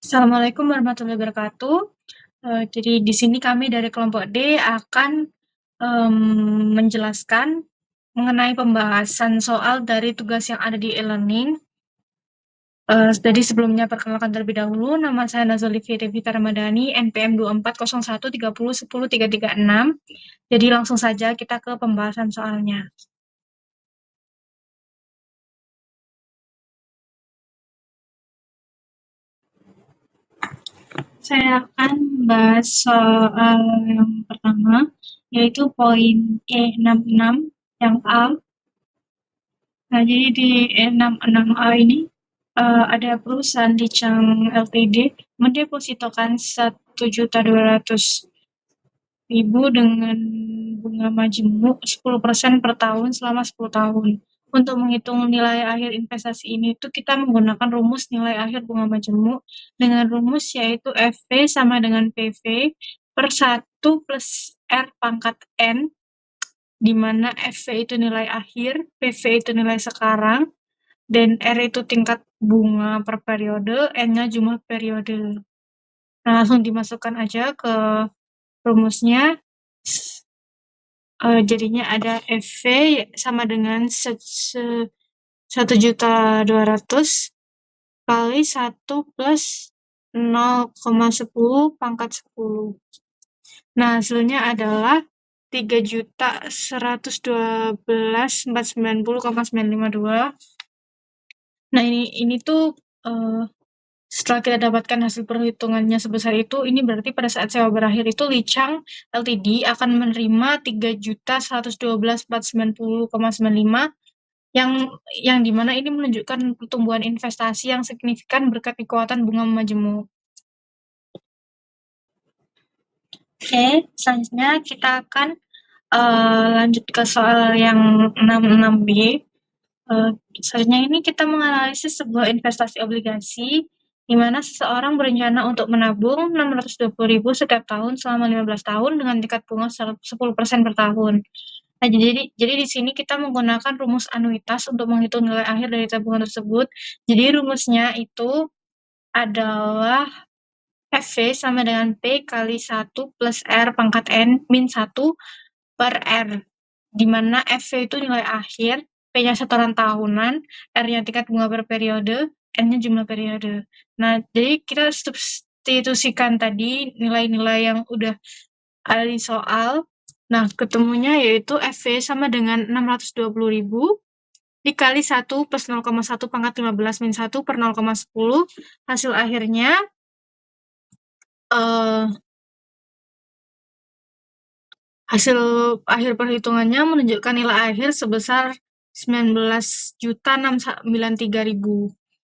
Assalamualaikum warahmatullahi wabarakatuh. Jadi di sini kami dari kelompok D akan menjelaskan mengenai pembahasan soal dari tugas yang ada di e-learning. Jadi sebelumnya perkenalkan terlebih dahulu, nama saya Nazoli Firevita Ramadhani, NPM 240130100336. Jadi langsung saja kita ke pembahasan soalnya. Saya akan membahas soal yang pertama, yaitu poin E66 yang A. Nah, jadi di E66A ini ada perusahaan Licang Ltd mendepositokan 1.200.000 dengan bunga majemuk 10% per tahun selama 10 tahun. Untuk menghitung nilai akhir investasi ini itu kita menggunakan rumus nilai akhir bunga majemuk dengan rumus yaitu FV sama dengan PV per 1 plus R pangkat N, di mana FV itu nilai akhir, PV itu nilai sekarang, dan R itu tingkat bunga per periode, N-nya jumlah periode. Nah, langsung dimasukkan aja ke rumusnya. Jadinya ada FV sama dengan 1.200.000 kali 1 plus 0,10 pangkat 10. Nah, hasilnya adalah 3.112.490,952. Nah, ini tuh setelah kita dapatkan hasil perhitungannya sebesar itu, ini berarti pada saat sewa berakhir itu Licang Ltd akan menerima 3.112.490,95, yang dimana ini menunjukkan pertumbuhan investasi yang signifikan berkat kekuatan bunga majemuk. Oke, selanjutnya kita akan lanjut ke soal yang 66B. Selanjutnya ini kita menganalisis sebuah investasi obligasi di mana seseorang berencana untuk menabung 620.000 setiap tahun selama 15 tahun dengan tingkat bunga 10% per tahun. Nah, jadi di sini kita menggunakan rumus anuitas untuk menghitung nilai akhir dari tabungan tersebut. Jadi rumusnya itu adalah FV sama dengan P kali 1 plus R pangkat N min 1 per R, di mana FV itu nilai akhir, P-nya setoran tahunan, R-nya tingkat bunga per periode, N-nya jumlah periode. Nah, jadi kita substitusikan tadi nilai-nilai yang udah ada di soal. Nah, ketemunya yaitu FV sama dengan 620.000 dikali 1 plus 0,1 pangkat 15 min 1 per 0,10. Hasil akhirnya hasil akhir perhitungannya menunjukkan nilai akhir sebesar 19.693.000.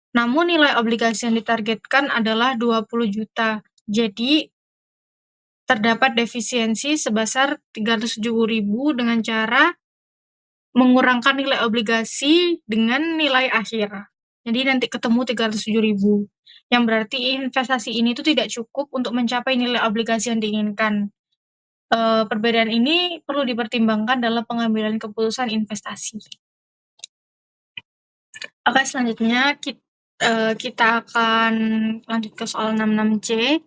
Namun nilai obligasi yang ditargetkan adalah 20 juta. Jadi terdapat defisiensi sebesar 370.000 dengan cara mengurangkan nilai obligasi dengan nilai akhir. Jadi nanti ketemu 307.000. Yang berarti investasi ini tuh tidak cukup untuk mencapai nilai obligasi yang diinginkan. Perbedaan ini perlu dipertimbangkan dalam pengambilan keputusan investasi. Oke, selanjutnya kita akan lanjut ke soal 66C,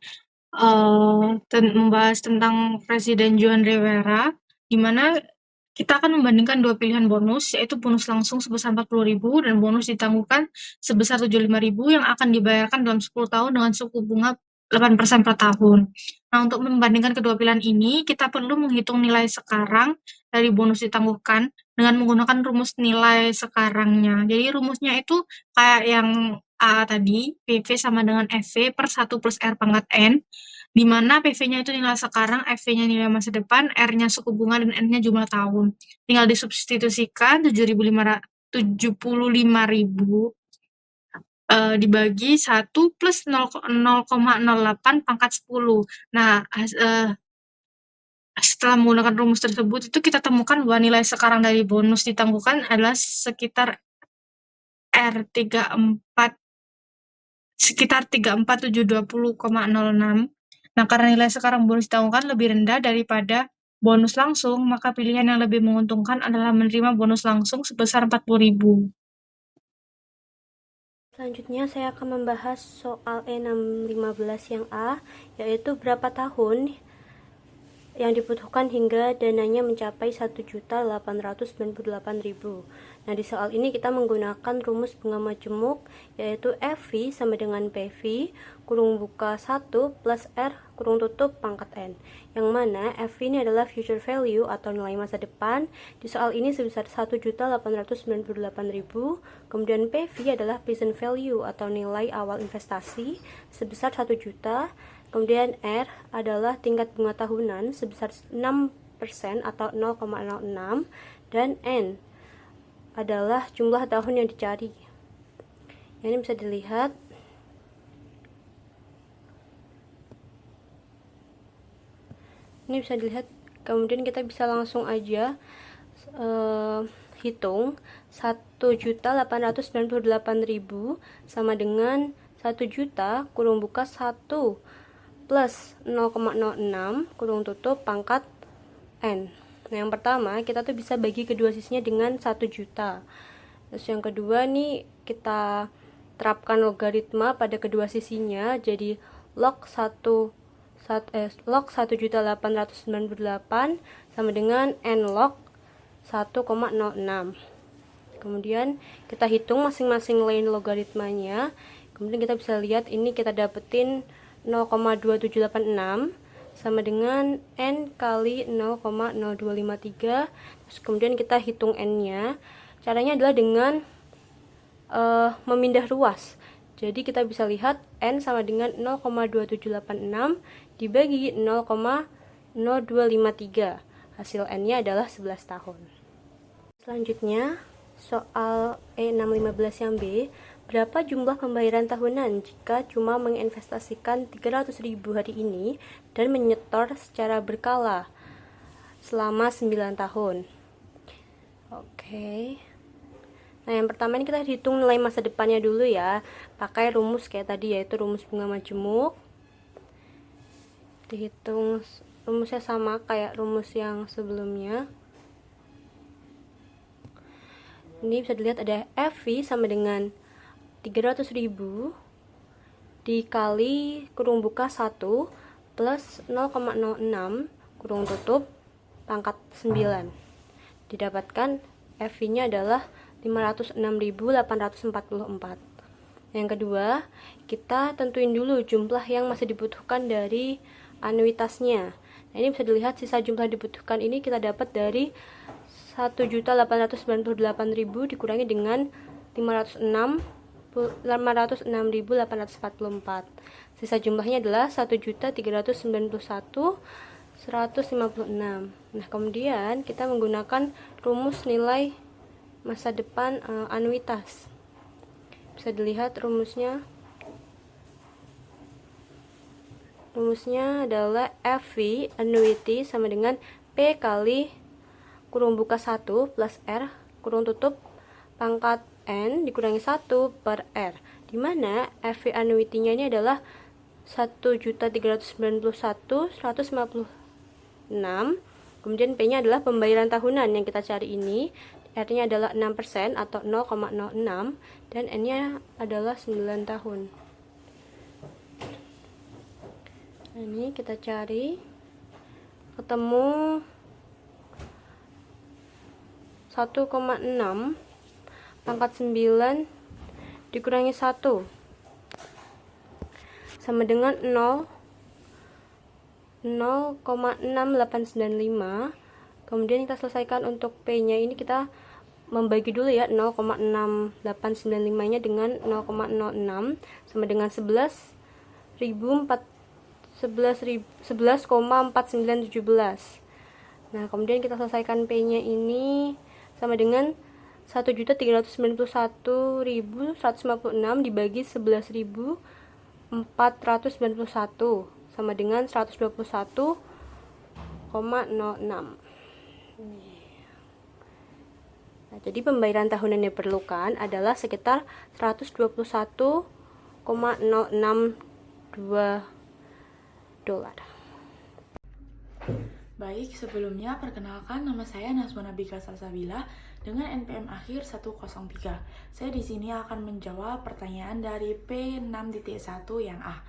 membahas tentang Presiden Johan Rivera, di mana kita akan membandingkan dua pilihan bonus, yaitu bonus langsung sebesar 40.000 dan bonus ditangguhkan sebesar 75.000 yang akan dibayarkan dalam 10 tahun dengan suku bunga 8% per tahun. Nah, untuk membandingkan kedua pilihan ini, kita perlu menghitung nilai sekarang dari bonus ditangguhkan dengan menggunakan rumus nilai sekarangnya. Jadi rumusnya itu kayak yang A tadi, PV sama dengan FV per 1 plus R pangkat N, di mana PV-nya itu nilai sekarang, FV-nya nilai masa depan, R-nya suku bunga, dan N-nya jumlah tahun. Tinggal disubstitusikan 75.000 dibagi 1 plus 0,08 pangkat 10. Nah, setelah menggunakan rumus tersebut, itu kita temukan bahwa nilai sekarang dari bonus ditangguhkan adalah sekitar 34.720,06. Nah, karena nilai sekarang bonus ditangguhkan lebih rendah daripada bonus langsung, maka pilihan yang lebih menguntungkan adalah menerima bonus langsung sebesar 40.000. Selanjutnya saya akan membahas soal E615 yang A, yaitu berapa tahun yang dibutuhkan hingga dananya mencapai 1.898.000. Nah, di soal ini kita menggunakan rumus bunga majemuk, yaitu FV sama dengan PV kurung buka 1 plus R kurung tutup pangkat N, yang mana FV ini adalah future value atau nilai masa depan di soal ini sebesar 1.898.000. Kemudian PV adalah present value atau nilai awal investasi sebesar 1 juta. Kemudian R adalah tingkat bunga tahunan sebesar 6% atau 0,06, dan N adalah jumlah tahun yang dicari. Ini bisa dilihat. Kemudian kita bisa langsung aja hitung 1.898.000 sama dengan 1 juta kurung buka 1 plus 0,06 kurung tutup pangkat N. Nah, yang pertama kita tuh bisa bagi kedua sisinya dengan 1 juta. Terus yang kedua nih kita terapkan logaritma pada kedua sisinya, jadi log 1.898 sama dengan N log 1,06. Kemudian kita hitung masing-masing lain logaritmanya. Kemudian kita bisa lihat ini kita dapetin 0,2786 sama dengan N kali 0,0253. Terus kemudian kita hitung N-nya. Caranya adalah dengan memindah ruas. Jadi kita bisa lihat N sama dengan 0,2786 dibagi 0,0253. Hasil N-nya adalah 11 tahun. Selanjutnya, soal E615 yang B, berapa jumlah pembayaran tahunan jika cuma menginvestasikan 300.000 hari ini dan menyetor secara berkala selama 9 tahun? Oke. Nah, yang pertama ini kita hitung nilai masa depannya dulu ya. Pakai rumus kayak tadi, yaitu rumus bunga majemuk. Dihitung rumusnya sama kayak rumus yang sebelumnya. Ini bisa dilihat ada FV sama dengan 300.000 dikali kurung buka 1 plus 0,06 kurung tutup pangkat 9. Didapatkan FV-nya adalah 506.844. Yang kedua, kita tentuin dulu jumlah yang masih dibutuhkan dari anuitasnya. Nah, ini bisa dilihat sisa jumlah dibutuhkan ini kita dapat dari 1.898.000 dikurangi dengan 506.844. Sisa jumlahnya adalah 1.391.156. Nah, kemudian kita menggunakan rumus nilai masa depan anuitas. Bisa dilihat rumusnya. Rumusnya adalah FV annuity sama dengan P kali kurung buka 1 plus R kurung tutup pangkat N dikurangi 1 per R, dimana FV annuity-nya ini adalah 1.391.156. Kemudian P-nya adalah pembayaran tahunan yang kita cari ini. R-nya adalah 6% atau 0,06 dan N-nya adalah 9 tahun. Nah, ini kita cari, ketemu 1,6 pangkat 9 dikurangi 1 sama dengan 0,6895. Kemudian kita selesaikan untuk P-nya ini, kita membagi dulu ya 0,6895 nya dengan 0,06 sama dengan 11,4917. Nah, kemudian kita selesaikan P-nya ini sama dengan 1.391.156 dibagi 11.491 sama dengan 121,06. Nah, jadi pembayaran tahunan yang diperlukan adalah sekitar 121,062 dolar. Baik, sebelumnya perkenalkan nama saya Nasma Nabika Salsabila dengan NPM akhir 103. Saya di sini akan menjawab pertanyaan dari P6.1 yang A,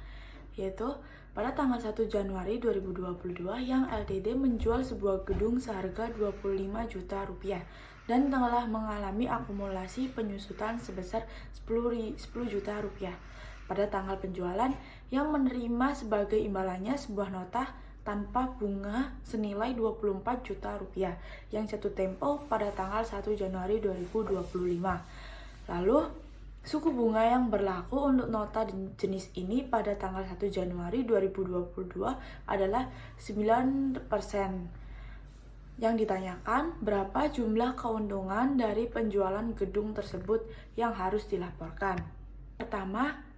yaitu pada tanggal 1 Januari 2022 yang LTD menjual sebuah gedung seharga 25 juta rupiah dan telah mengalami akumulasi penyusutan sebesar 10 juta rupiah. Pada tanggal penjualan yang menerima sebagai imbalannya sebuah nota tanpa bunga senilai 24 juta rupiah yang jatuh tempo pada tanggal 1 Januari 2025. Lalu suku bunga yang berlaku untuk nota jenis ini pada tanggal 1 Januari 2022 adalah 9%. Yang ditanyakan berapa jumlah keuntungan dari penjualan gedung tersebut yang harus dilaporkan. Pertama,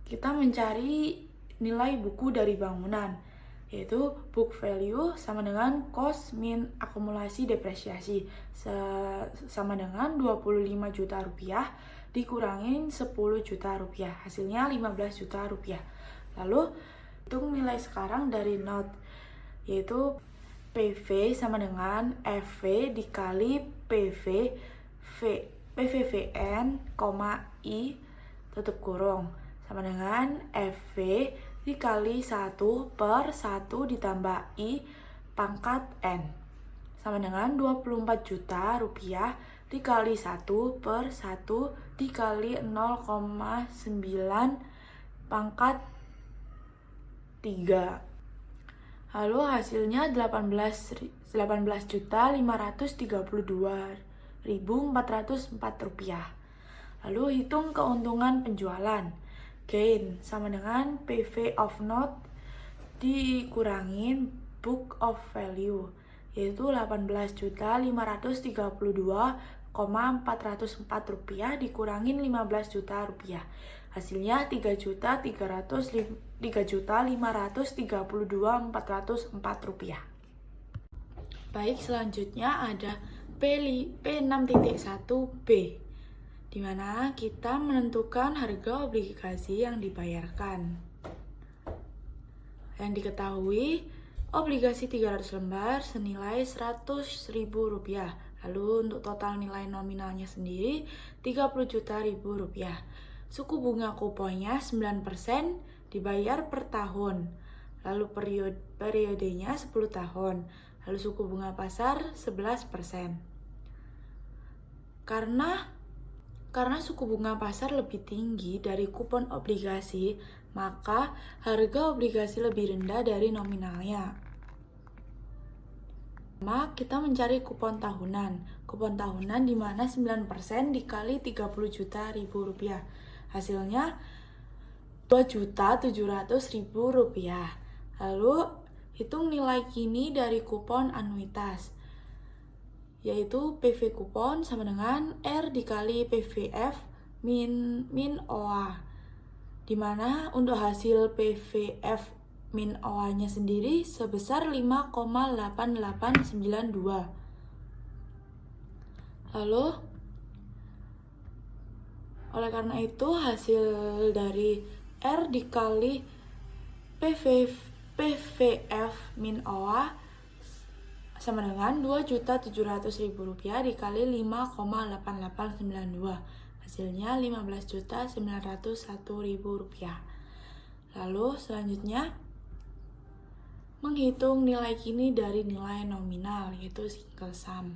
kita mencari nilai buku dari bangunan, yaitu book value sama dengan cost min akumulasi depresiasi sama dengan 25 juta rupiah dikurangin 10 juta rupiah, hasilnya 15 juta rupiah. Lalu hitung nilai sekarang dari note, yaitu PV sama dengan FV dikali PVVN, I tutup kurung sama dengan FV dikali 1 per 1 ditambah I pangkat N sama dengan 24 juta rupiah dikali 1 per 1 dikali 0,9 pangkat 3. Lalu hasilnya 18.532.404 rupiah. Lalu hitung keuntungan penjualan. Gain sama dengan PV of note dikurangin book of value, yaitu 18.532.404 rupiah dikurangin 15 juta rupiah. Hasilnya 3.532.404 rupiah. Baik, selanjutnya ada P6.1b, di mana kita menentukan harga obligasi yang dibayarkan. Yang diketahui, obligasi 300 lembar senilai Rp100.000. Lalu untuk total nilai nominalnya sendiri Rp30.000. Suku bunga kuponnya 9%, dibayar per tahun. Lalu periodenya 10 tahun. Lalu suku bunga pasar 11%. Karena suku bunga pasar lebih tinggi dari kupon obligasi, maka harga obligasi lebih rendah dari nominalnya. Pertama, kita mencari kupon tahunan. Kupon tahunan di mana 9% dikali Rp30 juta. Hasilnya Rp2.700.000. Lalu hitung nilai kini dari kupon anuitas, yaitu PV kupon sama dengan R dikali PVF min OA, dimana untuk hasil PVF min OA-nya sendiri sebesar 5,8892. Lalu, oleh karena itu hasil dari R dikali PVF min OA sama dengan Rp2.700.000 dikali 5,8892. Hasilnya Rp15.901.000. Lalu selanjutnya menghitung nilai kini dari nilai nominal, yaitu single sum,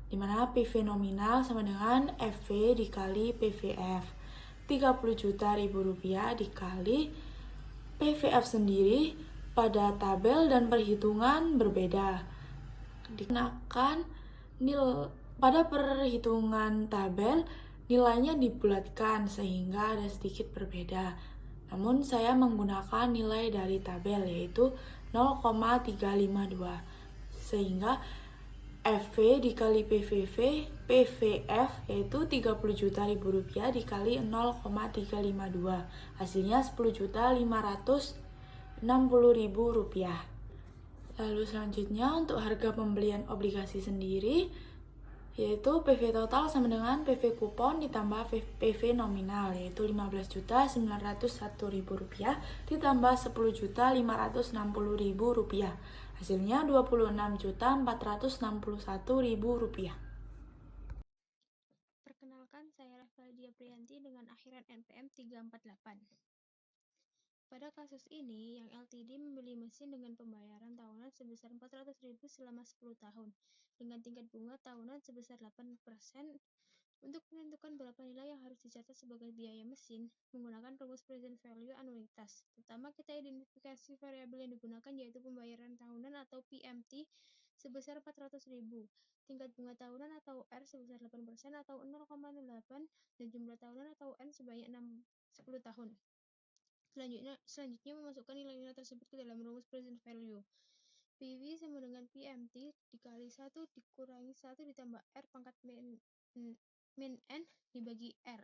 di mana PV nominal sama dengan FV dikali PVF Rp30.000 dikali PVF sendiri pada tabel dan perhitungan berbeda. Dikenakan pada perhitungan tabel nilainya dibulatkan sehingga ada sedikit berbeda. Namun saya menggunakan nilai dari tabel, yaitu 0,352, sehingga FV dikali PVF yaitu Rp30 juta dikali 0,352, hasilnya Rp10.560.000. Lalu selanjutnya untuk harga pembelian obligasi sendiri, yaitu PV total sama dengan PV kupon ditambah PV nominal, yaitu Rp15.901.000 ditambah Rp10.560.000, hasilnya Rp26.461.000. Supriyanti dengan akhiran NPM 348. Pada kasus ini, yang LTD membeli mesin dengan pembayaran tahunan sebesar 400.000 selama 10 tahun, dengan tingkat bunga tahunan sebesar 8%. Untuk menentukan berapa nilai yang harus dicatat sebagai biaya mesin, menggunakan rumus present value anuitas. Pertama, kita identifikasi variabel yang digunakan yaitu pembayaran tahunan atau PMT sebesar 400.000, tingkat bunga tahunan atau R sebesar 8% atau 0,08, dan jumlah tahunan atau N sebanyak 10 tahun. Selanjutnya memasukkan nilai-nilai tersebut ke dalam rumus present value. PV sama dengan PMT dikali 1 dikurangi 1 ditambah R pangkat min N dibagi R.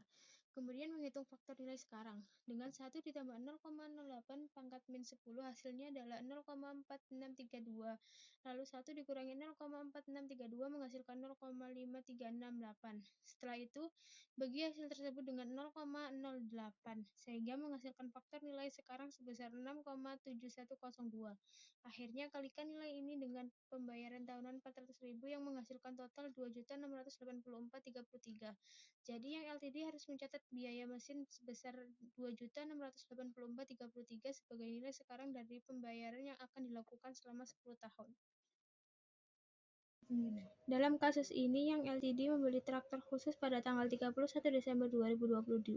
Kemudian menghitung faktor nilai sekarang. Dengan 1 ditambah 0,08 pangkat min 10 hasilnya adalah 0,4632. Lalu 1 dikurangi 0,4632 menghasilkan 0,5368. Setelah itu, bagi hasil tersebut dengan 0,08 sehingga menghasilkan faktor nilai sekarang sebesar 6,7102. Akhirnya kalikan nilai ini dengan pembayaran tahunan 400.000 yang menghasilkan total 2.684.33. Jadi yang LTD harus mencatat biaya mesin sebesar 2.684.33 sebagai nilai sekarang dari pembayaran yang akan dilakukan selama 10 tahun. Dalam kasus ini, yang LTD membeli traktor khusus pada tanggal 31 Desember 2022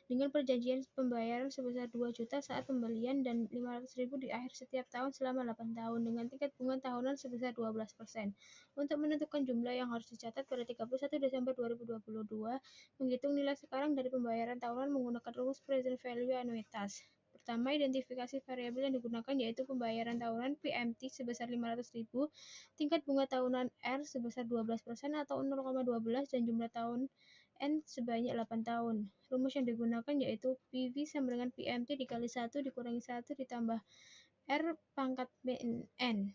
dengan perjanjian pembayaran sebesar 2 juta saat pembelian dan 500.000 di akhir setiap tahun selama 8 tahun dengan tingkat bunga tahunan sebesar 12%. Untuk menentukan jumlah yang harus dicatat pada 31 Desember 2022, menghitung nilai sekarang dari pembayaran tahunan menggunakan rumus present value anuitas. Pertama, identifikasi variabel yang digunakan yaitu pembayaran tahunan PMT sebesar 500.000, tingkat bunga tahunan R sebesar 12% atau 0,12 dan jumlah tahun N sebanyak 8 tahun. Rumus yang digunakan yaitu PV sama dengan PMT dikali 1 dikurangi 1 ditambah R pangkat min N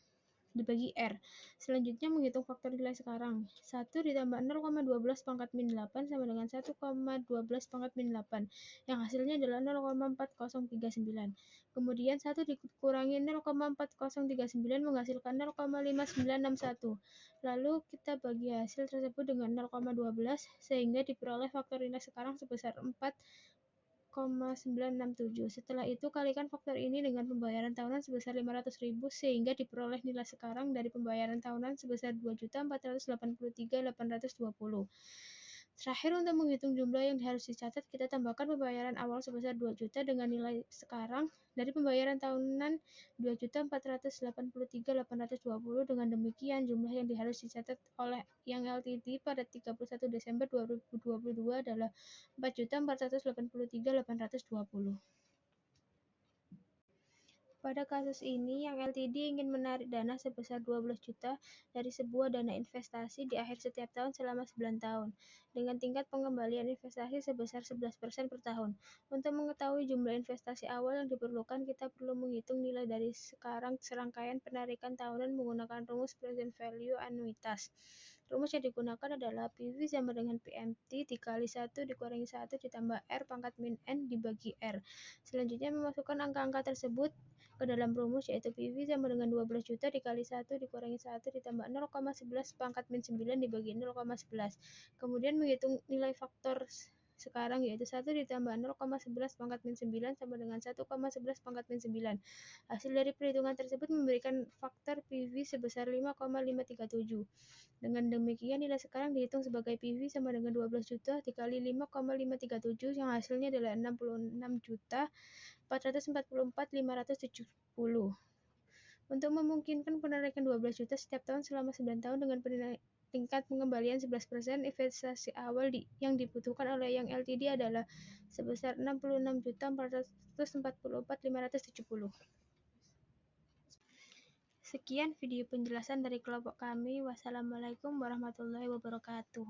dibagi R. Selanjutnya menghitung faktor nilai sekarang. 1 ditambah 0,12 pangkat min 8 sama dengan 1,12 pangkat min 8, yang hasilnya adalah 0,4039. Kemudian 1 dikurangi 0,4039 menghasilkan 0,5961. Lalu kita bagi hasil tersebut dengan 0,12 sehingga diperoleh faktor nilai sekarang sebesar 4,967. Setelah itu kalikan faktor ini dengan pembayaran tahunan sebesar 500.000 sehingga diperoleh nilai sekarang dari pembayaran tahunan sebesar 2.483.820. Terakhir, untuk menghitung jumlah yang harus dicatat, kita tambahkan pembayaran awal sebesar 2 juta dengan nilai sekarang dari pembayaran tahunan 2.483.820. Dengan demikian, jumlah yang harus dicatat oleh yang LTD pada 31 Desember 2022 adalah 4.483.820. Pada kasus ini, yang LTD ingin menarik dana sebesar 12 juta dari sebuah dana investasi di akhir setiap tahun selama 9 tahun, dengan tingkat pengembalian investasi sebesar 11% per tahun. Untuk mengetahui jumlah investasi awal yang diperlukan, kita perlu menghitung nilai dari sekarang serangkaian penarikan tahunan menggunakan rumus present value anuitas. Rumus yang digunakan adalah PV sama dengan PMT dikali 1 dikurangi 1 ditambah R pangkat min N dibagi R. Selanjutnya memasukkan angka-angka tersebut ke dalam rumus yaitu PV sama dengan 12 juta dikali 1 dikurangi 1 ditambah 0,11 pangkat min 9 dibagi 0,11. Kemudian menghitung nilai faktor sekarang yaitu 1 ditambah 0,11 pangkat min 9 sama dengan 1,11 pangkat min 9. Hasil dari perhitungan tersebut memberikan faktor PV sebesar 5,537. Dengan demikian, nilai sekarang dihitung sebagai PV sama dengan 12 juta dikali 5,537 yang hasilnya adalah 66.444.570. Untuk memungkinkan penarikan 12 juta setiap tahun selama 9 tahun dengan tingkat pengembalian 11%, investasi awal yang dibutuhkan oleh yang LTD adalah sebesar 66.444.570. Sekian video penjelasan dari kelompok kami. Wassalamualaikum warahmatullahi wabarakatuh.